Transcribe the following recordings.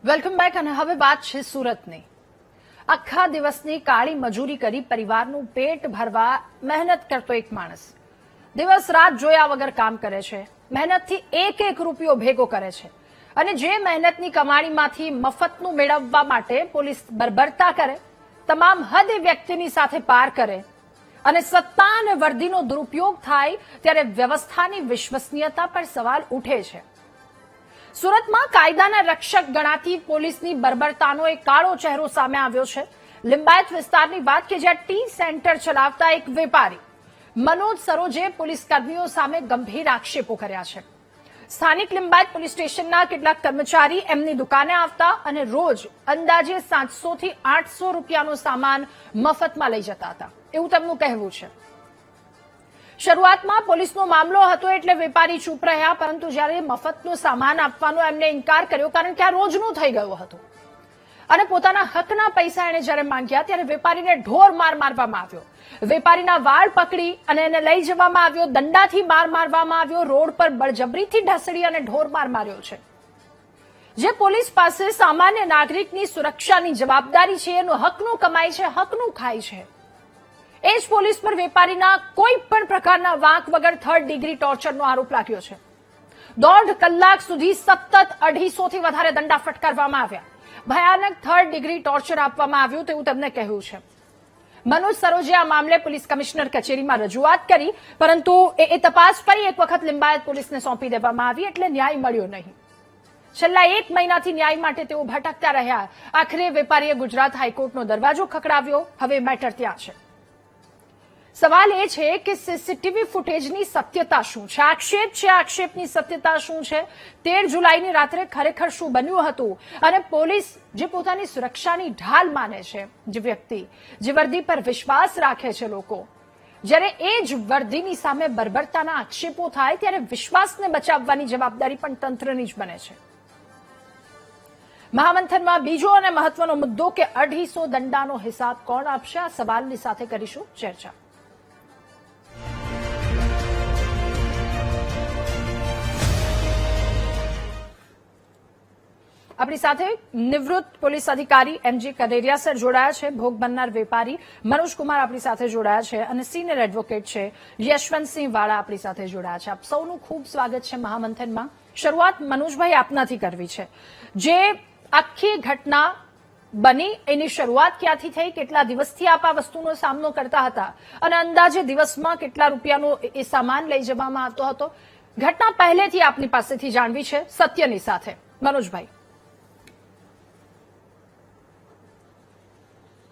Welcome back. અને હવે વાત છે સુરતની. આખા દિવસની કાળી મજૂરી કરી પરિવારનું પેટ ભરવા મહેનત કરતો એક માણસ દિવસ રાત જોયા વગર કામ કરે છે. મહેનતથી એક એક રૂપિયો ભેગો કરે છે અને જે મહેનતની કમાણીમાંથી મફતનું મેળવવા માટે પોલીસ બરબરતા કરે, તમામ હદ એ વ્યક્તિની સાથે પાર કરે અને સત્તા અને વર્દીનો દુરુપયોગ થાય ત્યારે વ્યવસ્થાની વિશ્વસનીયતા પર સવાલ ઉઠે છે. સુરતમાં કાયદાના રક્ષક ગણાતી પોલીસની બર્બરતાનો એક કાળો ચહેરો સામે આવ્યો છે. લિંબાયત વિસ્તારની વાત કે જ્યાં ટી સેન્ટર ચલાવતા એક વેપારી મનોજ સરોજે પોલીસ કર્મીઓ સામે ગંભીર આક્ષેપો કર્યા છે. સ્થાનિક લિંબાયત પોલીસ સ્ટેશનના કેટલાક કર્મચારી એમની દુકાને આવતા અને રોજ અંદાજે 700 થી 800 રૂપિયાનો સામાન મફતમાં લઈ જતા હતા, એવું તેમનું કહેવું છે. શરૂઆતમાં પોલીસનો મામલો હતો એટલે વેપારી ચૂપ રહ્યા, પરંતુ જ્યારે મફતનો સામાન આપવાનો એમને ઇનકાર કર્યો કારણ કે આ રોજનું થઈ ગયું હતું અને પોતાના હકના પૈસા એને જ્યારે માંગ્યા ત્યારે વેપારીને ઢોર માર મારવામાં આવ્યો. વેપારીના વાળ પકડી અને એને લઈ જવામાં આવ્યો, દંડાથી માર મારવામાં આવ્યો, રોડ પર બળજબરીથી ઢસડી અને ઢોર માર માર્યો છે. જે પોલીસ પાસે સામાન્ય નાગરિકની સુરક્ષાની જવાબદારી છે, એનું હકનું કમાય છે, હકનું ખાય છે, એ જ પોલીસ પર વેપારીના કોઈ પણ પ્રકારના વાંક વગર 3rd ડિગ્રી ટોર્ચરનો આરોપ લાગ્યો છે. 1.5 કલાક સુધી સતત 250 થી વધારે દંડા ફટકારવામાં આવ્યા. ભયાનક 3rd ડિગ્રી ટોર્ચર આપવામાં આવ્યું તેવું તેમને કહ્યું છે. મનોજ સરોજે આ મામલે પોલીસ કમિશનર કચેરીમાં રજૂઆત કરી, પરંતુ એ તપાસ ફરી એક વખત લિંબાયત પોલીસને સોંપી દેવામાં આવી એટલે ન્યાય મળ્યો નહીં. છેલ્લા 1 મહિનાથી ન્યાય માટે તેઓ ભટકતા રહ્યા. આખરે વેપારીએ ગુજરાત હાઈકોર્ટનો દરવાજો ખખડાવ્યો. હવે મેટર ત્યાં છે. સવાલ એ છે કે સીસીટીવી ફૂટેજની સત્યતા શું છે? આક્ષેપ છે, આક્ષેપની સત્યતા શું છે? 13 જુલાઈની રાત્રે ખરેખર શું બન્યું હતું? અને પોલીસ જે પોતાની સુરક્ષાની ઢાલ માને છે, જે વ્યક્તિ જે વર્દી પર વિશ્વાસ રાખે છે લોકો, જ્યારે એ જ વર્દીની સામે બર્બરતાના આક્ષેપો થાય ત્યારે વિશ્વાસને બચાવવાની જવાબદારી પણ તંત્રની જ બને છે. મહામંથનમાં બીજો અને મહત્વનો મુદ્દો કે 250 દંડાનો હિસાબ કોણ આપશે? આ સવાલની સાથે કરીશું ચર્ચા. આપણી સાથે નિવૃત્ત પોલીસ અધિકારી એમજી કનેરિયા સર જોડાયા છે, ભોગ બનનાર વેપારી મનોજ કુમાર આપણી સાથે જોડાયા છે અને સિનિયર એડવોકેટ છે યશવંતસિંહ વાળા આપણી સાથે જોડાયા છે. આપ સૌનું ખૂબ સ્વાગત છે મહામંથનમાં. શરૂઆત મનોજભાઈ આપનાથી કરવી છે. જે આખી ઘટના બની એની શરૂઆત ક્યાંથી થઈ? કેટલા દિવસથી આપ આ વસ્તુનો સામનો કરતા હતા અને અંદાજે દિવસમાં કેટલા રૂપિયાનો એ સામાન લઈ જવામાં આવતો હતો? ઘટના પહેલેથી આપની પાસેથી જાણવી છે સત્યની સાથે. મનોજભાઈ.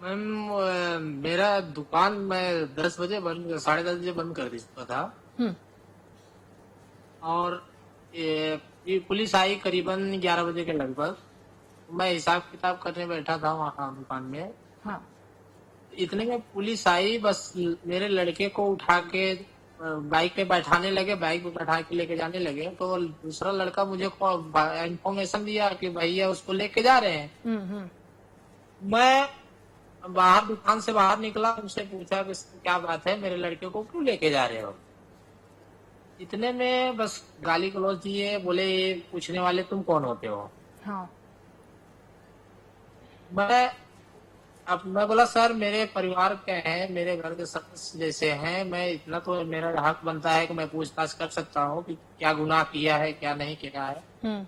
मैम मेरा दुकान मैं 10 बजे 10:30 बजे बंद कर देता था और ये पुलिस आई करीबन 11 बजे के लगभग. मैं हिसाब किताब करने बैठा था वहाँ दुकान में. हाँ. इतने में पुलिस आई, बस मेरे लड़के को उठा के बाइक पे बैठाने लगे, बाइक पे बैठा के लेके जाने लगे. तो दूसरा लड़का मुझे इन्फॉर्मेशन दिया कि भैया उसको लेके जा रहे हैं. मैं बाहर दुकान से बाहर निकला, उनसे पूछा कि क्या बात है, मेरे लड़के को क्यों लेके जा रहे हो? इतने में बस गाली गलौज दिए, बोले ये पूछने वाले तुम कौन होते हो? हाँ. मैं बोला सर मेरे परिवार के हैं, मेरे घर के सदस्य जैसे हैं, मैं इतना तो मेरा हक बनता है कि मैं पूछताछ कर सकता हूँ कि क्या गुनाह किया है क्या नहीं किया है.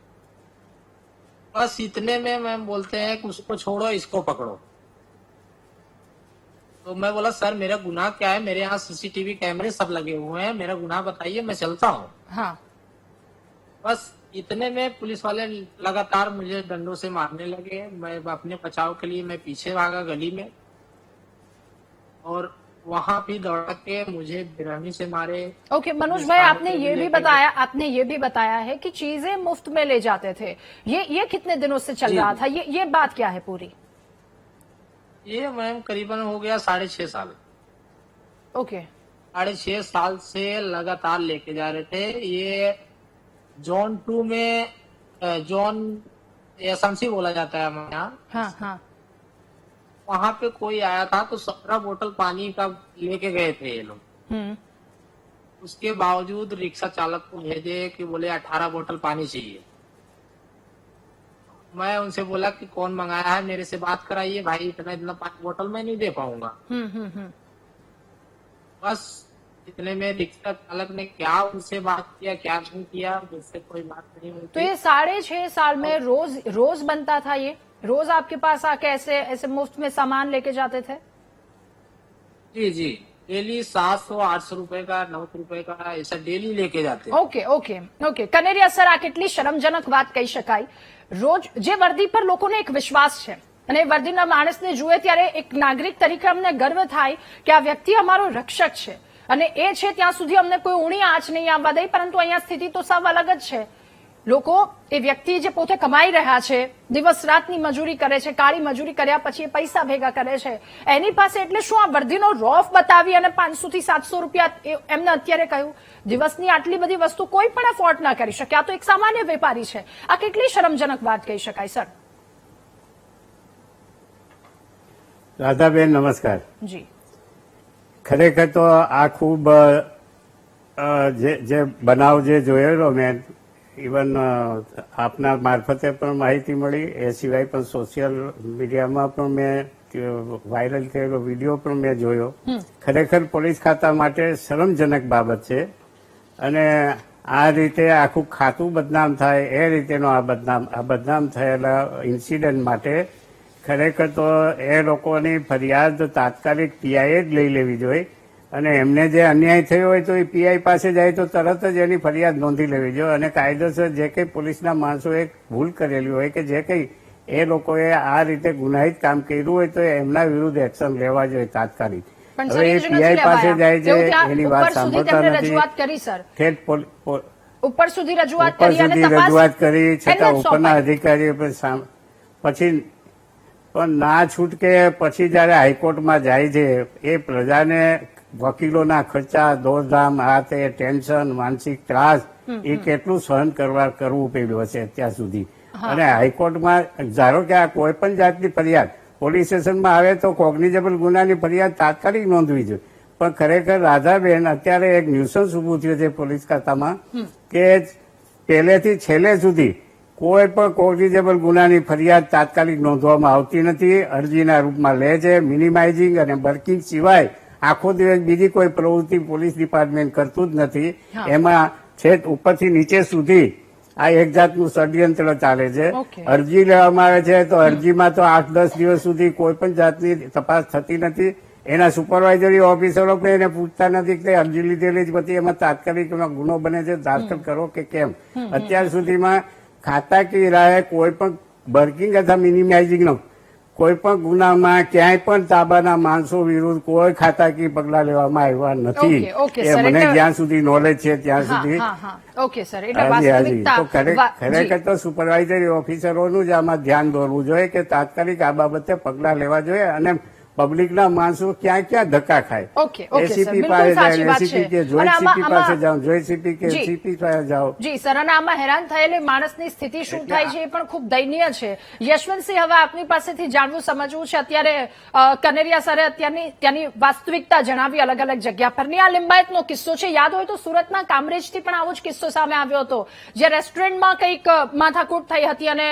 बस इतने में मैम बोलते हैं कि उसको छोड़ो, इसको पकड़ो. तो मैं बोला सर मेरा गुनाह क्या है, मेरे यहाँ सीसीटीवी कैमरे सब लगे हुए हैं, मेरा गुनाह बताइए, मैं चलता हूँ. हाँ. बस इतने में पुलिस वाले लगातार मुझे डंडों से मारने लगे. मैं अपने बचाव के लिए मैं पीछे भागा गली में और वहां भी दौड़ा के मुझे बेरहमी से मारे. ओके मनोज भाई, आपने ये भी बताया है कि चीजें मुफ्त में ले जाते थे. ये कितने दिनों से चल रहा था? ये बात क्या है पूरी? ये मैम करीबन हो गया 6.5 साल. ओके. 6.5 साल से लगातार लेके जा रहे थे. ये जोन 2 में जोन एसएमसी बोला जाता है हमारे यहाँ. हाँ हाँ. वहां पे कोई आया था तो 17 बोतल पानी का लेके गए थे ये लोग. उसके बावजूद रिक्शा चालक को भेजे कि बोले 18 बोतल पानी चाहिए. मैं उनसे बोला कि कौन मंगाया है, मेरे से बात कराइए भाई, इतना इतना पानी बोतल मैं नहीं दे पाऊंगा। बस इतने में रिक्शा चालक ने क्या उनसे बात किया क्या नहीं किया, मुझसे कोई बात नहीं हुई। तो ये 6.5 साल में रोज रोज बनता था, ये रोज आपके पास आके ऐसे ऐसे मुफ्त में सामान लेके जाते थे? जी जी, डेली 700-800 रुपए का, 900 रुपए का ऐसा डेली लेके जाते हैं। Okay okay okay Kaneria sir, આ કેટલી શરમજનક વાત કહી શકાય. રોજ જે વર્દી પર લોકોને એક વિશ્વાસ છે અને એ વર્દીના માણસને જુએ ત્યારે એક નાગરિક તરીકે અમને ગર્વ થાય કે આ વ્યક્તિ અમારો રક્ષક છે અને એ છે ત્યાં સુધી અમને કોઈ ઊણી આંચ નહીં આવવા દે. પરંતુ અહીંયા સ્થિતિ તો સાવ અલગ જ છે. લોકો એ વ્યક્તિ જે પોતે કમાઈ રહ્યા છે, દિવસ રાતની મજૂરી કરે છે, કાળી મજૂરી કર્યા પછી એ પૈસા ભેગા કરે છે, એની પાસે એટલે શું આ વર્દીનો રોફ બતાવી અને 500 થી 700 રૂપિયા એમને અત્યારે કહ્યું? દિવસની આટલી બધી વસ્તુ કોઈ પણ એફોર્ડ ના કરી શકે. આ તો એક સામાન્ય વેપારી છે. આ કેટલી શરમજનક વાત કહી શકાય સર? રાધાબેન નમસ્કાર. જી ખરેખર તો આ ખૂબ જે બનાવ જે જોયેલો મેં, ઇવન આપના મારફતે પણ માહિતી મળી, એ સિવાય પણ સોશિયલ મીડિયામાં પણ મેં વાયરલ થયેલો વિડીયો પણ મેં જોયો. ખરેખર પોલીસ ખાતા માટે શરમજનક બાબત છે અને આ રીતે આખું ખાતું બદનામ થાય એ રીતેનો આ બદનામ થયેલા ઇન્સિડન્ટ માટે ખરેખર તો એ લોકોની ફરિયાદ તાત્કાલિક પીઆઈએ જ લઈ લેવી જોઈએ અને એમને જે અન્યાય થયો હોય તો એ પીઆઈ પાસે જાય તો તરત જ એની ફરિયાદ નોંધી લેવી જોઈએ અને કાયદેસર જે કંઈ પોલીસના માણસોએ ભૂલ કરેલી હોય કે જે કંઈ એ લોકોએ આ રીતે ગુનાહિત કામ કર્યું હોય તો એમના વિરુદ્ધ એક્શન લેવા જોઈએ તાત્કાલિક. હવે એ પીઆઈ પાસે જાય છે, એની વાત સાંભળતા નથી. ઉપર સુધી રજૂઆત કરી છતાં ઉપરના અધિકારીઓ પછી પણ ના છૂટકે પછી જયારે હાઈકોર્ટમાં જાય છે એ પ્રજાને વકીલોના ખર્ચા, દોડધામ, આ તે ટેન્શન, માનસિક ત્રાસ એ કેટલું સહન કરવું પડ્યું હશે અત્યાર સુધી. અને હાઈકોર્ટમાં ધારો કે આ કોઈ પણ જાતની ફરિયાદ પોલીસ સ્ટેશનમાં આવે તો કોગ્નિઝેબલ ગુનાની ફરિયાદ તાત્કાલિક નોંધવી જોઈએ. પણ ખરેખર રાધાબેન અત્યારે એક ન્યુસન્સ ઉભું થયું છે પોલીસ ખાતામાં કે પહેલેથી છેલ્લે સુધી કોઈ પણ કોગ્નિઝેબલ ગુનાની ફરિયાદ તાત્કાલિક નોંધવામાં આવતી નથી. અરજીના રૂપમાં લે છે. મિનિમાઇઝિંગ અને બર્કિંગ સિવાય આખો દિવસ બીજી કોઈ પ્રવૃત્તિ પોલીસ ડિપાર્ટમેન્ટ કરતું જ નથી. એમાં છેક ઉપરથી નીચે સુધી આ એક જાતનું ષડયંત્ર ચાલે છે. અરજી લેવામાં આવે છે તો અરજીમાં તો 8-10 દિવસ સુધી કોઈ પણ જાતની તપાસ થતી નથી. એના સુપરવાઇઝરી ઓફિસરો પણ એને પૂછતા નથી કે અરજી લીધેલી જ પછી એમાં તાત્કાલિક ગુનો બને છે, દાખલ કરો કે કેમ. અત્યાર સુધીમાં ખાતાકીય રાહે કોઈ પણ બર્કિંગ અથવા મિનિમાઇઝિંગનો કોઈ પણ ગુનામાં ક્યાંય પણ તાબાના માણસો વિરુદ્ધ કોઈ ખાતાકીય પગલાં લેવામાં આવ્યા નથી. એ મને જ્યાં સુધી નોલેજ છે ત્યાં સુધી. તો ખરેખર તો સુપરવાઇઝરી ઓફિસરોનું જ આમાં ધ્યાન દોરવું જોઈએ કે તાત્કાલિક આ બાબતે પગલાં લેવા જોઈએ અને પબ્લિકના માણસો ક્યાં ક્યાં ધક્કા ખાય. એસીપી પાસે જાય, એસીપી કે જોઈન્ટ સીપી પાસે જાઓ, જોઈન્ટ સીપી કે સીપી પાસે જાઓ. જી સર, અને આમાં હેરાન થયેલી માણસની સ્થિતિ શું થાય છે એ પણ ખૂબ દયનીય છે. યશવંતસિંહ, હવે આપની પાસેથી જાણવું સમજવું છે. અત્યારે કનેરિયા સરે ત્યાંની વાસ્તવિકતા જણાવી અલગ અલગ જગ્યા પરની. આ લિંબાયતનો કિસ્સો છે. યાદ હોય તો સુરતના કામરેજથી પણ આવો જ કિસ્સો સામે આવ્યો હતો, જે રેસ્ટોરન્ટમાં કંઈક માથાકૂટ થઈ હતી અને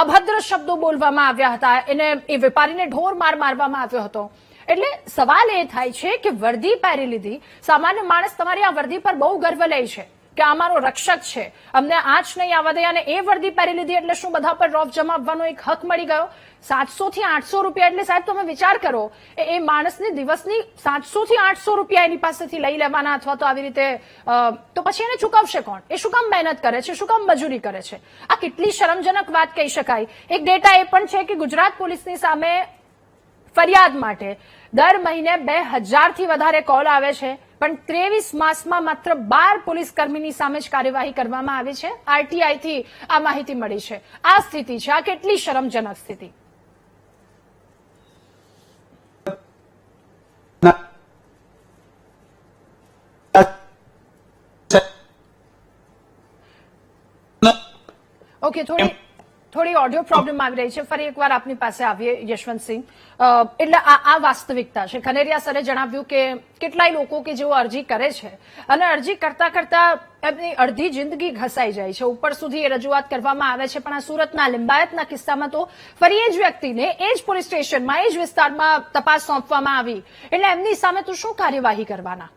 અભદ્ર શબ્દો બોલવામાં આવ્યા હતા. એને એ વેપારીને ઢોર માર મારવામાં આવ્યો હતો. એટલે સવાલ એ થાય છે કે વર્દી પહેરી લીધી, સામાન્ય માણસ તમારી આ વર્દી પર બહુ ગર્વ લે છે કે અમારો રક્ષક છે, અમને આંચ નહીં આવવા દે, અને એ વર્દી પહેરી લીધી એટલે શું બધા પર રોફ જમાવવાનો એક હક મળી ગયો? 700 થી 800 રૂપિયા એટલે સાહેબ તમે વિચાર કરો, એ માણસને દિવસની 700 થી 800 રૂપિયા એની પાસેથી લઈ લેવાના અથવા તો આવી રીતે, તો પછી એને ચૂકવશે કોણ? એ શું કામ મહેનત કરે છે, શું કામ મજૂરી કરે છે? આ કેટલી શરમજનક વાત કહી શકાય. એક ડેટા એ પણ છે કે ગુજરાત પોલીસની સામે ફરિયાદ માટે દર મહિને 2000 થી વધારે કોલ આવે છે, પણ 23 માસમાં માત્ર 12 પોલીસ કર્મીની સામે જ કાર્યવાહી કરવામાં આવી છે. આરટીઆઈ થી આ માહિતી મળી છે. આ સ્થિતિ છે. આ કેટલી શરમજનક સ્થિતિ. ઓકે, થોડી થોડી ઓડિયો પ્રોબ્લેમ આવી રહી છે. ફરી એકવાર આપની પાસે આવીએ યશવંતસિંહ. એટલે આ વાસ્તવિકતા છે. કનેરિયા સરે જણાવ્યું કે કેટલાય લોકો કે જેઓ અરજી કરે છે અને અરજી કરતા કરતા એમની અડધી જિંદગી ઘસાઈ જાય છે. ઉપર સુધી એ રજૂઆત કરવામાં આવે છે, પણ આ સુરતના લિંબાયતના કિસ્સામાં તો ફરી એ જ વ્યક્તિને એ જ પોલીસ સ્ટેશનમાં એ જ વિસ્તારમાં તપાસ સોંપવામાં આવી. એટલે એમની સામે તો શું કાર્યવાહી કરવાના?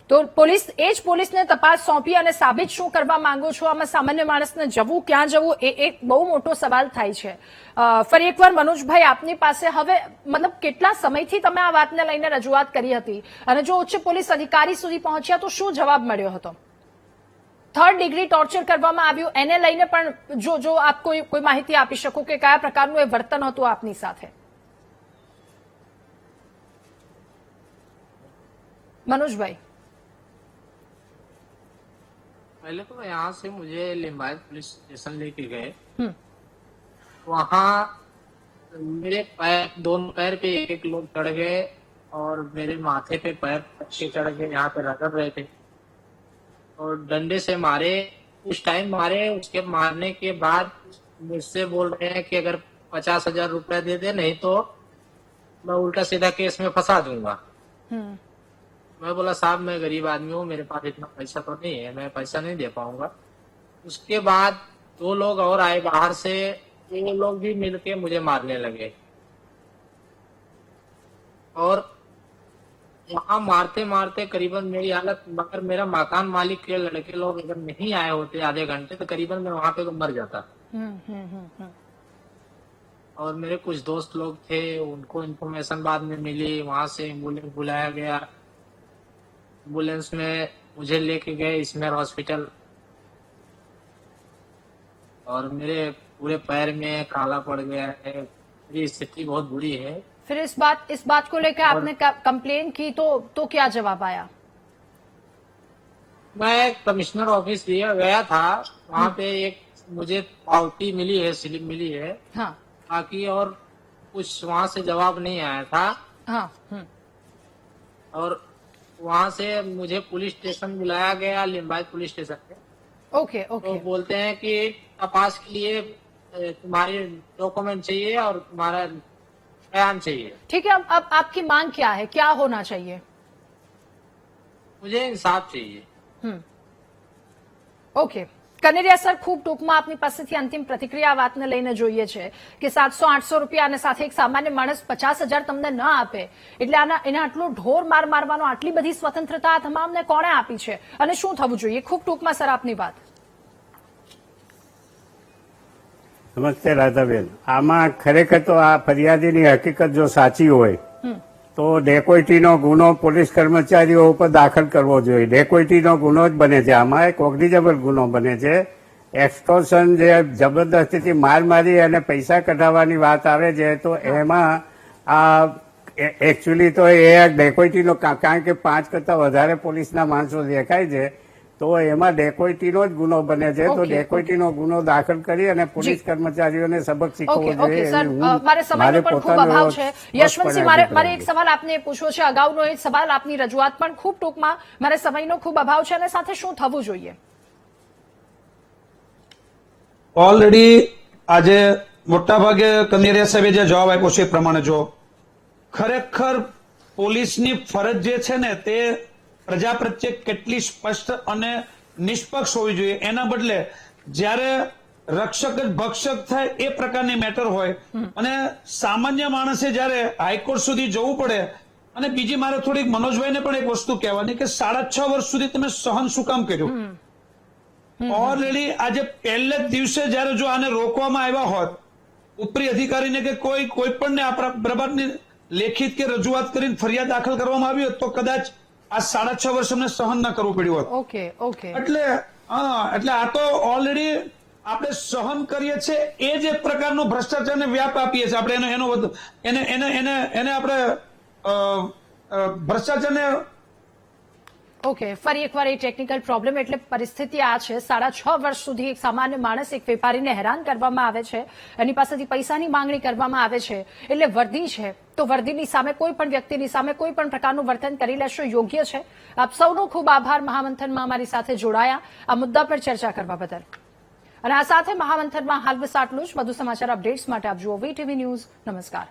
તો એ જ પોલીસને તપાસ સોંપી અને સાબિત શું કરવા માંગો છો? આમાં સામાન્ય માણસને જવું ક્યાં જવું એ એક બહુ મોટો સવાલ થાય છે. ફરી એકવાર મનોજભાઈ આપની પાસે, હવે મતલબ કેટલા સમયથી તમે આ વાતને લઈને રજૂઆત કરી હતી અને જો ઉચ્ચ પોલીસ અધિકારી સુધી પહોંચ્યા તો શું જવાબ મળ્યો હતો? 3rd ડિગ્રી ટોર્ચર કરવામાં આવ્યું એને લઈને પણ જો આપ કોઈ માહિતી આપી શકો કે કયા પ્રકારનું એ વર્તન હતું આપની સાથે? મનોજભાઈ. पहले तो यहाँ से मुझे लिंबायत पुलिस स्टेशन लेके गए. वहाँ मेरे पैर, दोनों पैर पे एक लोग चढ़ गए और मेरे माथे पे पैर अच्छे चढ़ गए, यहाँ पे रगड़ रहे थे और डंडे से मारे. उस टाइम मारे, उसके मारने के बाद मुझसे बोल रहे हैं कि अगर 50,000 रुपया दे दे, नहीं तो मैं उल्टा सीधा केस में फंसा दूंगा. मैं बोला साहब मैं गरीब आदमी हूँ, मेरे पास इतना पैसा तो नहीं है, मैं पैसा नहीं दे पाऊंगा. उसके बाद 2 लोग और आए बाहर से, वो लोग भी मिलके मुझे मारने लगे और वहाँ मारते मारते करीबन मेरी हालत, मगर मेरा मकान मालिक के लड़के लोग अगर नहीं आए होते आधे घंटे तो करीबन मैं वहां पे मर जाता. और मेरे कुछ दोस्त लोग थे, उनको इन्फॉर्मेशन बाद में मिली, वहां से एम्बुलेंस बुलाया गया. एम्बुलेंस में मुझे लेके गए इसमें हॉस्पिटल और मेरे पूरे पैर में काला पड़ गया है, मेरी स्थिति बहुत बुरी है. फिर इस बात को लेकर आपने कंप्लेन की तो क्या जवाब आया? मैं कमिश्नर ऑफिस गया था, वहाँ पे एक मुझे पावती मिली है, स्लिप मिली है. हाँ. बाकी और कुछ वहाँ से जवाब नहीं आया था. हाँ. और वहाँ से मुझे पुलिस स्टेशन बुलाया गया, लिंबायत पुलिस स्टेशन पे. ओके. तो बोलते हैं कि तपास के लिए तुम्हारे डॉक्यूमेंट चाहिए और तुम्हारा बयान चाहिए. ठीक है. अब आपकी मांग क्या है? क्या होना चाहिए? मुझे इंसाफ चाहिए. ઓકે. કનેરિયા સર, ખૂબ ટૂંકમાં આપની પાસેથી અંતિમ પ્રતિક્રિયા વાતને લઈને જોઈએ છે કે 700-800 રૂપિયા અને સાથે એક સામાન્ય માણસ 50,000 તમને ન આપે એટલે એને આટલો ઢોર માર મારવાનો, આટલી બધી સ્વતંત્રતા આ તમામને કોણે આપી છે અને શું થવું જોઈએ? ખૂબ ટૂંકમાં સર આપની વાત. નમસ્તે રાધાબેન. આમાં ખરેખર તો આ ફરિયાદીની હકીકત જો સાચી હોય તો ડેકોઇટીનો ગુનો પોલીસ કર્મચારીઓ ઉપર દાખલ કરવો જોઈએ. ડેકોઇટીનો ગુનો જ બને છે, આમાં એક કોગ્નિઝેબલ ગુનો બને છે. એક્સટોર્શન, જે જબરદસ્તીથી માર મારી અને પૈસા કઢાવવાની વાત આવે છે તો એમાં આ એકચ્યુઅલી તો એ ડેકોઇટીનો, કારણ કે 5 કરતા વધારે પોલીસના માણસો દેખાય છે તો એમાં ડેકોઇટીનો જ ગુનો બને છે. તો ડેકોઇટીનો ગુનો દાખલ કરી અને પોલીસ કર્મચારીઓને સબક શીખવવો જોઈએ. મારે સમયનો પણ ખૂબ અભાવ છે. યશવંતસિંહ, મારે એક સવાલ આપને પૂછવો છે, અગાઉનો એક સવાલ, આપની રજૂઆત પણ ખૂબ ટૂંકમાં. મારે સમયનો ખૂબ અભાવ છે અને સાથે શું થવું જોઈએ? ઓલરેડી આજે મોટાભાગે કનેરિયા સાહેબે જે જવાબ આપ્યો છે એ પ્રમાણે જો ખરેખર પોલીસની ફરજ જે છે ને તે પ્રજા પ્રત્યે કેટલી સ્પષ્ટ અને નિષ્પક્ષ હોવી જોઈએ, એના બદલે જ્યારે રક્ષક જ ભક્ષક થાય એ પ્રકારની મેટર હોય અને સામાન્ય માણસે જ્યારે હાઈકોર્ટ સુધી જવું પડે. અને બીજી મારે થોડીક મનોજભાઈને પણ એક વસ્તુ કહેવાની કે 6.5 વર્ષ સુધી તમે સહન શું કામ કર્યું? ઓલરેડી આજે પહેલે જ દિવસે જયારે જો આને રોકવામાં આવ્યા હોત, ઉપરી અધિકારીને કે કોઈ પણને આ પ્રકારની લેખિત કે રજૂઆત કરીને ફરિયાદ દાખલ કરવામાં આવી હોત તો કદાચ આ 6.5 વર્ષ અમને સહન ન કરવું પડ્યું હોત. ઓકે. એટલે આ તો ઓલરેડી આપણે સહન કરીએ છીએ, એ જ એક પ્રકારનો ભ્રષ્ટાચારને વ્યાપ આપીએ છીએ આપણે. એને આપણે ભ્રષ્ટાચારને. ઓકે. ફરી એકવાર એ ટેકનિકલ પ્રોબ્લેમ. એટલે પરિસ્થિતિ આ છે, 6.5 વર્ષ સુધી એક સામાન્ય માણસ, એક વેપારીને હેરાન કરવામાં આવે છે, એની પાસેથી પૈસાની માંગણી કરવામાં આવે છે. એટલે વર્દી છે તો વર્દીની સામે કોઈ પણ વ્યક્તિની સામે કોઈ પણ પ્રકારનું વર્તન કરી લેશો યોગ્ય છે. આપ સૌનો ખૂબ આભાર મહામંથનમાં અમારી સાથે જોડાયા, આ મુદ્દા પર ચર્ચા કરવા બદલ. અને આ સાથે મહામંથનમાં હાલ બસ આટલું જ. વધુ સમાચાર અપડેટ્સ માટે આપ જુઓ VTV ન્યૂઝ. નમસ્કાર.